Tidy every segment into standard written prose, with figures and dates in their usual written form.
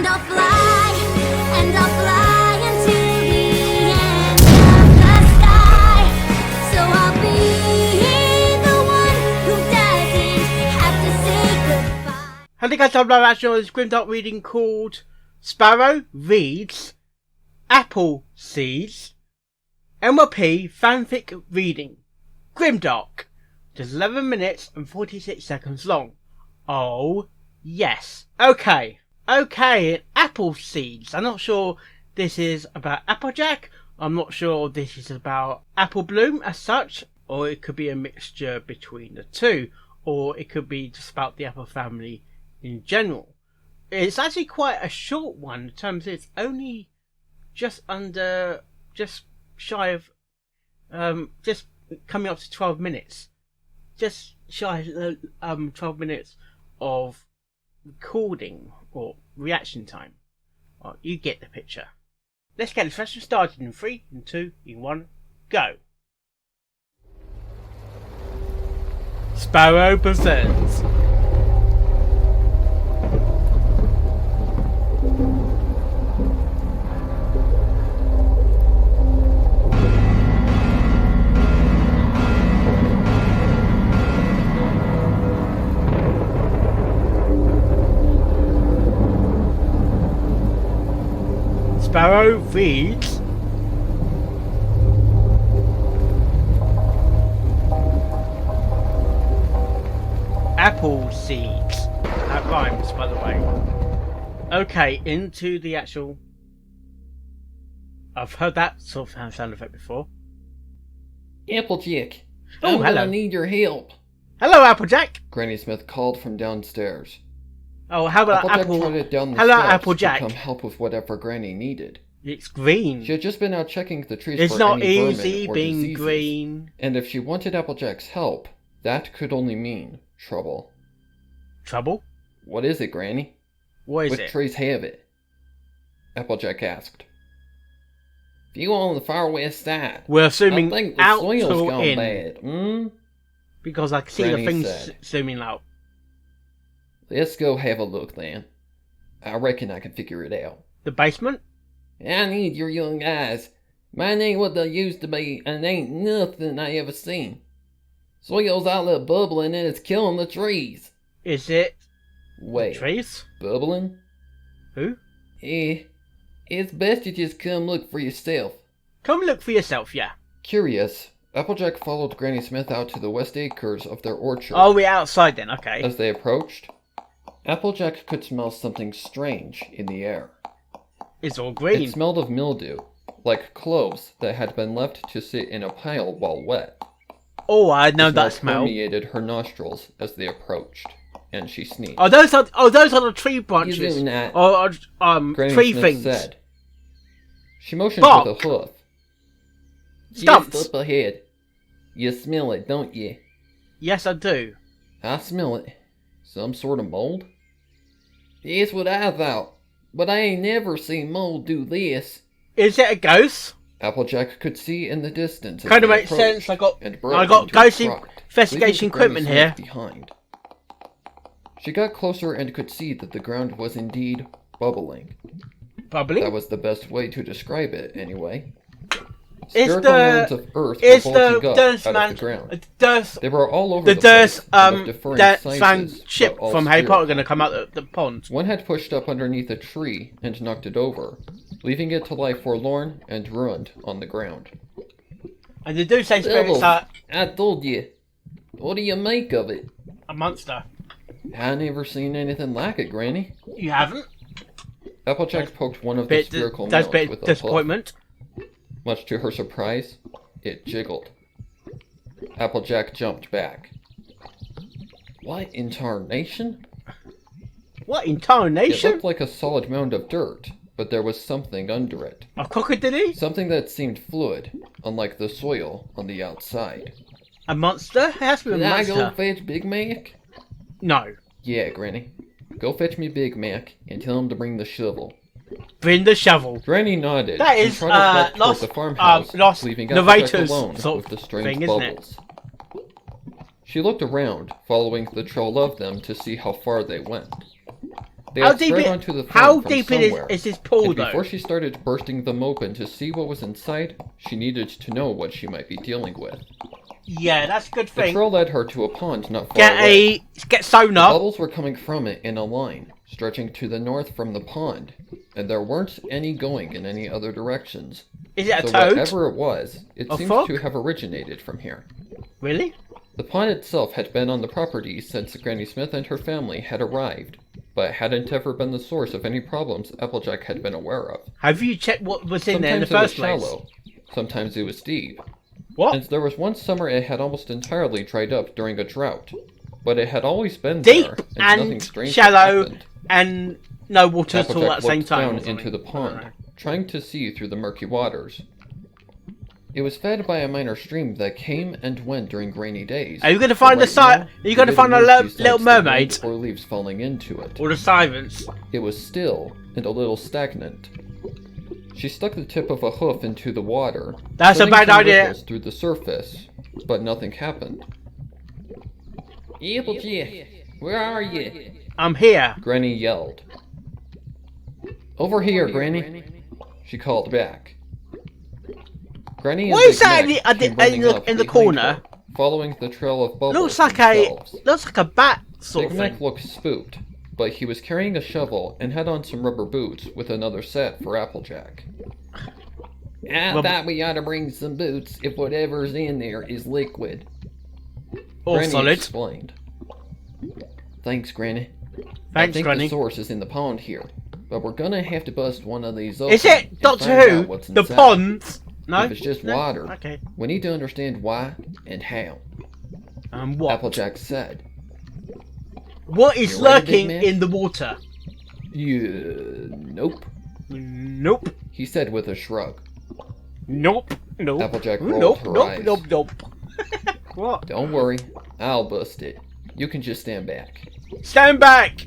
I'll fly, and I'll fly into the end of the sky. So I'll be the one who doesn't have to say goodbye. Hello guys, I'm live action on this GRIMDARK reading called Sparrow Reads Apple Seeds MLP Fanfic reading GRIMDARK. Just 11 minutes and 46 seconds long. Oh yes. Okay, apple seeds. I'm not sure this is about Applejack. I'm not sure this is about Apple Bloom as such, or it could be a mixture between the two, or it could be just about the apple family in general. It's actually quite a short one in terms of it's only just shy of just coming up to 12 minutes. Just shy of 12 minutes of recording or reaction time. Well, you get the picture. Let's get this session started in 3, 2, 1, go. Sparrow presents Sparrow reads Apple Seeds. That rhymes, by the way. Okay, into the actual... I've heard that sort of sound effect before. Applejack, Oh, I'm hello. gonna need your help. Hello, Applejack. Granny Smith called from downstairs. Oh, how about Applejack Apple? trotted down the Hello, steps Applejack. to come help with whatever Granny needed. It's green. She had just been out checking the trees It's for not any easy vermin or being diseases. green. And if she wanted Applejack's help, that could only mean trouble. Trouble? What is it, Granny? What is What it? trees have it? Applejack asked. Few on the far west side. We're assuming I think the out soil's or gone in. bad. Because I can see Granny the things said. zooming out. Let's go have a look then. I reckon I can figure it out. The basement? I need your young eyes. Mine ain't what they used to be, and ain't nothing I ever seen. Soil's all up bubbling and it's killing the trees. Is it Wait, trees? bubbling? Who? It's best you just come look for yourself. Come look for yourself, yeah. Curious, Applejack followed Granny Smith out to the west acres of their orchard. Oh, we're outside then, okay. As they approached, Applejack could smell something strange in the air. It's all green. It smelled of mildew, like cloves that had been left to sit in a pile while wet. Oh, I know The that smell. permeated her nostrils as they approached, and she sneezed. Oh, those are the tree branches. You do not. Or Granny tree Smith things. said. She motioned Bark. with a hoof. Stumps. Just up ahead. You smell it, don't you? Yes, I do. I smell it. Some sort of mold? That's what I thought. But I ain't never seen mold do this. Is it a ghost? Applejack could see in the distance. as Kind of they makes sense. approached, I and broke got into a ghost trot, investigation leaving Granny equipment Smith here. behind. She got closer and could see that the ground was indeed bubbling. Bubbly. That was the best way to describe it, anyway. It's Spherical mounds the of earth it's were the bulging up Durst out man. of the ground. Durst. They were all over The the Durst place, and of differing that sizes, fang but ship all from Harry Potter spherical. going to come out the pond. One had pushed up underneath a tree and knocked it over, leaving it to lie forlorn and ruined on the ground. And they do say spirits Devil, are I told you. What do you make of it? a monster. I never seen anything like it, Granny. You haven't? Applejack poked one of the Bit spherical that's mounds bit with a disappointment. hook. Much to her surprise, it jiggled. Applejack jumped back. What in tarnation? What in It tarnation? looked like a solid mound of dirt, but there was something under it. A crocodile? Something that seemed fluid, unlike the soil on the outside. A monster? It has to be a Did I go monster. fetch Big Mac? No. Yeah, Granny. Go fetch me Big Mac and tell him to bring the shovel. Bring the shovel. Granny nodded That and is, trotted back toward lost- the farmhouse, lost leaving Applejack narrator's alone sort with the of strange thing, isn't it? bubbles. She looked around, following the trail of them to see how far they went. They How had deep spread it? onto the floor How from deep somewhere, is this pool and though? before she started bursting them open to see what was inside, she needed to know what she might be dealing with. Yeah, that's a good The thing. trail led her to a pond not far away. Get sewn The up. bubbles were coming from it in a line, stretching to the north from the pond, and there weren't any going in any other directions. Is it a So toad? whatever it was, it A seems frog? to have originated from here. Really? The pond itself had been on the property since Granny Smith and her family had arrived, but hadn't ever been the source of any problems Applejack had been aware of. Have you checked what was in there in the Sometimes first it was place? shallow, sometimes it was deep. What? And there was one summer it had almost entirely dried up during a drought, but it had always been Deep there, and nothing and strange had shallow happened. and no water at all Applejack at the same looked time. down into the pond, trying to see through the murky waters. It was fed by a minor stream that came and went during rainy days. Are you going to but find the right site? now, Are you going to it find a didn't move besides little the wind mermaid? or leaves falling into it. Or the sirens? It was still and a little stagnant. She stuck the tip of a hoof into the water. That's a sending bad some idea. ripples through the surface, but nothing happened. Applejack, where are you? I'm here. Granny yelled. Over here, Granny, she called back. Granny and What is Big that Mac came in running the up corner? behind her, following the trail of bubbles Looks like themselves. a bat sort Big of Mac thing. looked spooked, but he was carrying a shovel and had on some rubber boots with another set for Applejack. I thought we ought to bring some boots if whatever's in there is liquid. All Granny solid. explained. Thanks, Granny. I Thanks, think Granny. the source is in the pond here, but we're gonna have to bust one of these open Is it and Doctor find Who? out what's The inside. ponds? No. If it's just No? water, Okay. we need to understand why and how. What? Applejack said. What is You ready, Big lurking Man? in the water? Nope, Nope. he said with a shrug. Nope. Nope. Applejack rolled Nope. her Nope. eyes. Nope. Nope. What? Don't worry, I'll bust it. You can just stand back. Stand back.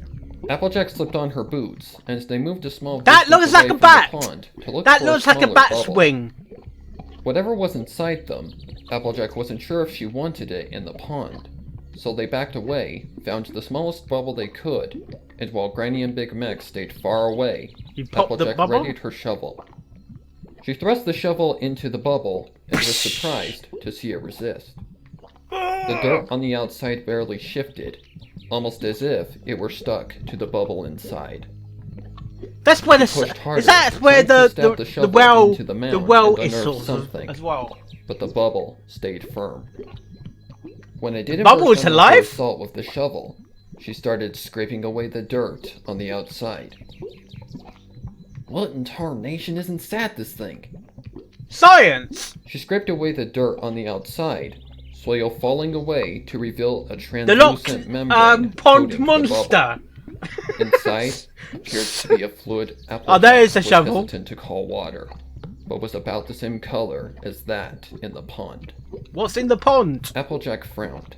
Applejack slipped on her boots, and as they moved a small That distance looks like away a from bat. the pond to look That for looks a like a smaller bat's bubble. wing. Whatever was inside them, Applejack wasn't sure if she wanted it in the pond. So they backed away, found the smallest bubble they could, and while Granny and Big Mac stayed far away, You popped the Applejack bubble? readied her shovel. She thrust the shovel into the bubble and was surprised to see it resist. The dirt on the outside barely shifted, almost as if it were stuck to the bubble inside. That's where the Pushed harder, is that where trying to stab the the shovel well into the mound and is unearth sort of something. as well. But the bubble stayed firm. When it didn't Bubble burst is on the alive? salt with the shovel, she started scraping away the dirt on the outside. What in tarnation is inside this thing? Science. She scraped away the dirt on the outside, soil falling away to reveal a The locked translucent membrane pond coating the bubble. monster. Inside appeared to be a fluid Applejack Oh, there is a was shovel. hesitant to call water, but was about the same color as that in the pond. What's in the pond? Applejack frowned.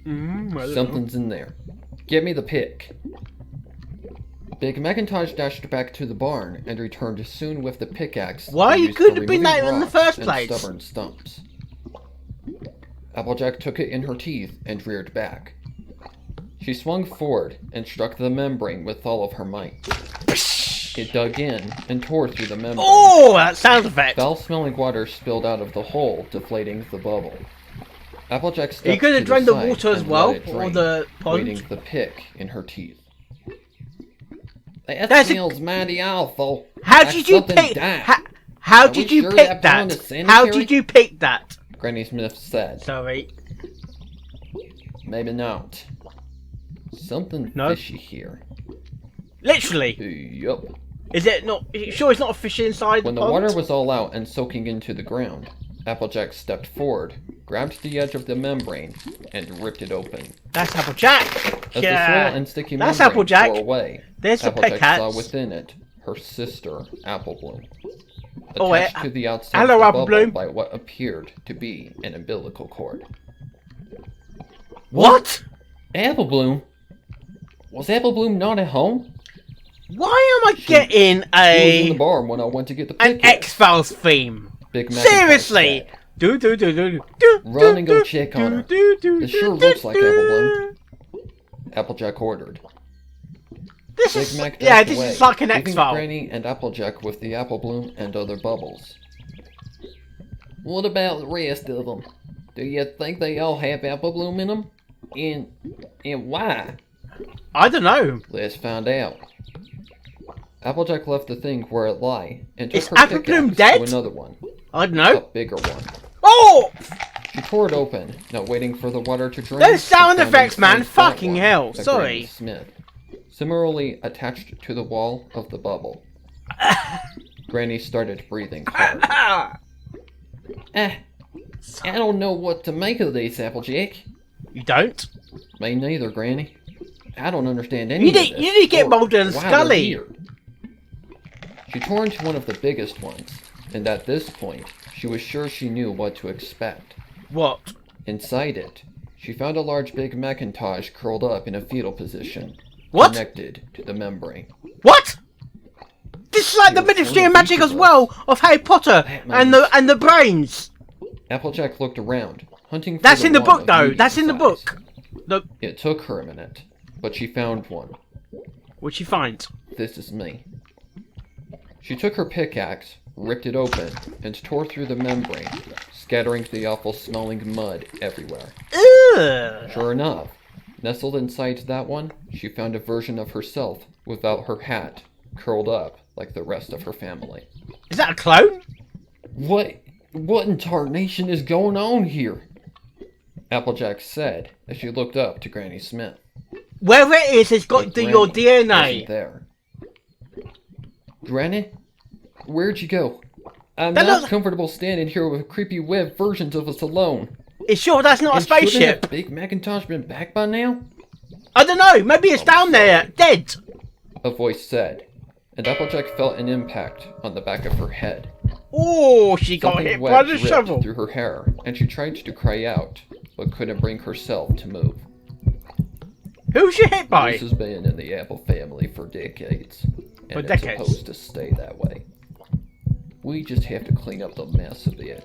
I don't know. Something's in there. Get me the pick. Big Macintosh dashed back to the barn and returned soon with the pickaxe. Why they you used couldn't for have been removing there in the rocks first and place? Stubborn stumps. Applejack took it in her teeth and reared back. She swung forward and struck the membrane with all of her might. It dug in and tore through the membrane. Oh, that sound effect. Foul-smelling water spilled out of the hole, deflating the bubble. Applejack stepped Are you going to to drain the side water as and well, let it or drain, the pond? waiting the pick in her teeth. That That's smells mighty awful. How like did you something pick? died. How Are did we you sure pick that pond that? is How sanitary? did you pick that? Granny Smith said. Sorry. Maybe not. Something No. fishy here. Literally. Yup. Is it not? Are you sure it's not a fish inside When the the pond? water was all out and soaking into the ground, Applejack stepped forward, grabbed the edge of the membrane, and ripped it open. That's Applejack. As Yeah. the soil and sticky That's membrane Applejack. tore away, There's the Applejack pickaxe. saw within it her sister, Applebloom, Oh, attached to the outside hello, of the bubble Applebloom. by what appeared to be an umbilical cord. What? Applebloom? Was Applebloom not at home? Why am I getting She was in the a barn when I went to get the an pickaxe. X-Files theme? Big Macintosh Seriously. said. Do do do do do. Run and go check on her. It sure looks like Applebloom. Applejack ordered. This Big is Mac yeah, dashed this away, is like an leaving X-File. Granny and Applejack with the apple bloom and other bubbles. What about the rest of them? Do you think they all have apple bloom in them? And why? I don't know. Let's find out. Applejack left the thing where it lay and took Is her Apple Bloom pickaxe dead? to another one, I don't a know. bigger one. Oh! She tore it open, not waiting for the water to drain. Those sound she found effects, man. inside that Fucking one, hell. a Sorry. Granny Smith, similarly attached to the wall of the bubble. Granny started breathing hard. I don't know what to make of these, Applejack. You don't? Me neither, Granny. I don't understand any You of need, this. you need to get or Mulder and why they're Scully. here. She tore into one of the biggest ones, and at this point, she was sure she knew what to expect. What? Inside it, she found a large big Macintosh curled up in a fetal position, What? connected to the membrane. What? This is like the She was Ministry of one of Magic as each of well of Harry Potter Batman's. and the brains. Applejack looked around, hunting for That's in the one book of though. medium That's in the size. book. The It took her a minute, but she found one. what'd you find? This is me. She took her pickaxe, ripped it open, and tore through the membrane, scattering the awful-smelling mud everywhere. Ugh. Sure enough, nestled inside that one, she found a version of herself without her hat, curled up like the rest of her family. Is that a clone? What in tarnation is going on here? Applejack said as she looked up to Granny Smith. Wherever it is, it's got But your Granny wasn't DNA. there. Granny? Where'd you go? I'm That not looks- comfortable standing here with creepy web versions of us alone. It's sure that's not a And shouldn't spaceship. have Big Macintosh been back by now? I don't know. Maybe it's down there, dead. A voice said, and Applejack felt an impact on the back of her head. Oh, she got Something hit by wet the dripped shovel. through her hair, and she tried to cry out, but couldn't bring herself to move. Who's she hit by? This has been in the Apple family for decades, and For it's decades. supposed to stay that way. We just have to clean up the mess a bit.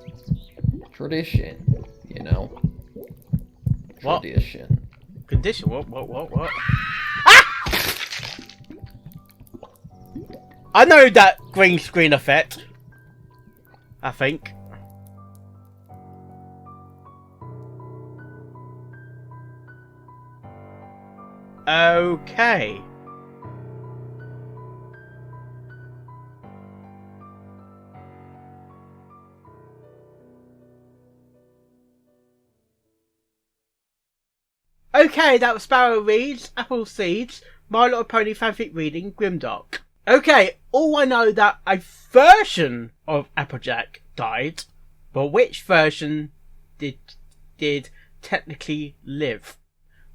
Tradition, you know. What? Tradition. Condition? What? Ah! I know that green screen effect. I think. Okay. Okay, that was Sparrow reads, Apple Seeds, My Little Pony fanfic reading, Grimdark. Okay, all I know that a version of Applejack died, but which version did technically live?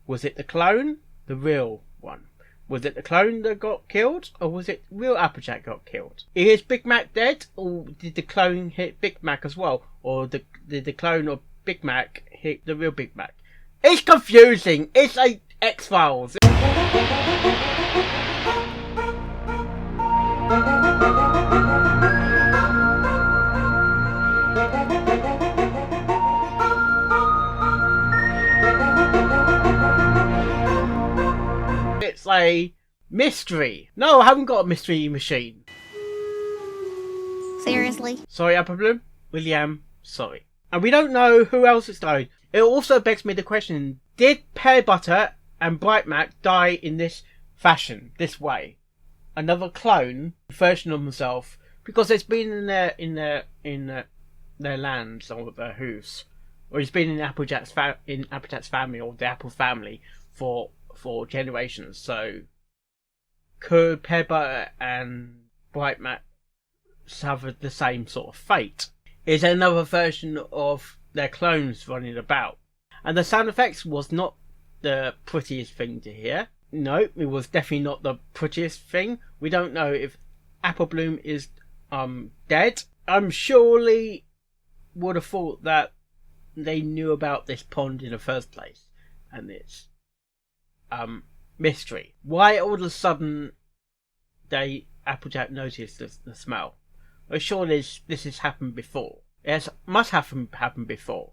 Was it the clone? The real one? Was it the clone that got killed? Or was it real Applejack got killed? Is Big Mac dead? Or did the clone hit Big Mac as well? Or did the clone of Big Mac hit the real Big Mac? It's confusing. It's a X-Files. It's a mystery. No, I haven't got a mystery machine. Seriously? Sorry, Apple Bloom. William, sorry. And we don't know who else is died. It also begs me the question, did Pear Butter and Bright Mac die in this fashion, this way? Another clone version of themselves, because it's been in their lands or their hoofs, or it's been in Applejack's family or the Apple family for generations. So could Pear Butter and Bright Mac suffer the same sort of fate? Is there another version of their clones running about? And the sound effects was not the prettiest thing to hear. No, it was definitely not the prettiest thing. We don't know if Apple Bloom is dead. I'm surely would have thought that they knew about this pond in the first place, and it's mystery. Why all of a sudden Applejack noticed the smell? Well, surely this has happened before. It must have happened before.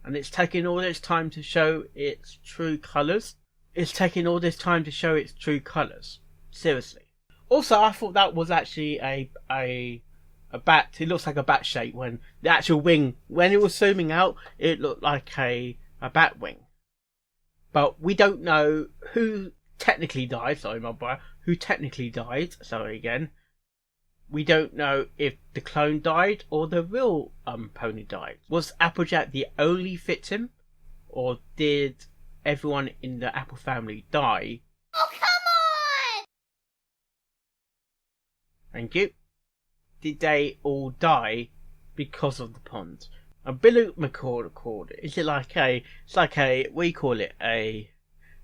And it's taken all this time to show its true colours. It's taken all this time to show its true colours. Seriously. Also, I thought that was actually a bat. It looks like a bat shape when the actual wing, when it was zooming out, it looked like a bat wing. But we don't know who technically died. Sorry, my boy. Who technically died? Sorry again. We don't know if the clone died or the real pony died. Was Applejack the only victim, or did everyone in the Apple family die? Oh, come on! Thank you. Did they all die because of the pond? A billy macaw, is it like it's like we call it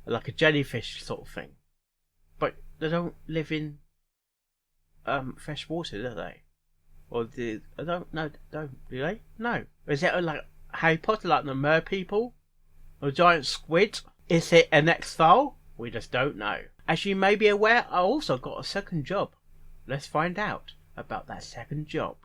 like a jellyfish sort of thing, but they don't live in fresh water, do they? Or I don't know, do they? No. Is it like Harry Potter, like the mer people? Or giant squid? Is it an X-File? We just don't know. As you may be aware, I also got a second job. Let's find out about that second job.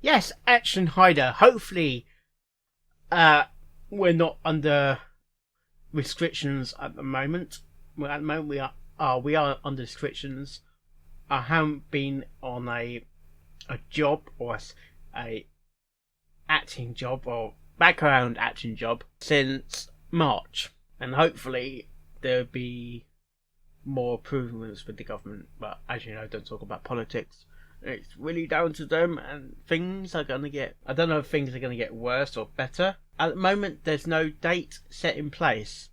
Yes, Action Hider. Hopefully, we're not under restrictions at the moment. Well, at the moment we are under restrictions. I haven't been on a job or a acting job or background acting job since March, and hopefully there'll be more improvements with the government. But as you know, don't talk about politics. It's really down to them, and things are gonna get. I don't know if things are gonna get worse or better. At the moment, there's no date set in place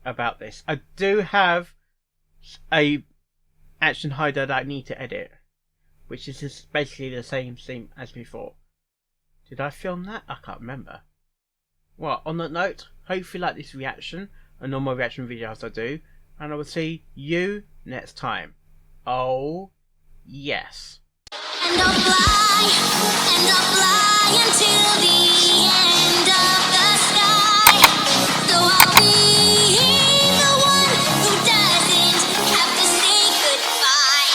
about this. I do have a action hider that I need to edit, which is just basically the same thing as before. Did I film that? I can't remember. Well, on that note, hope you like this reaction and normal reaction videos I do, and I will see you next time. Oh, yes. And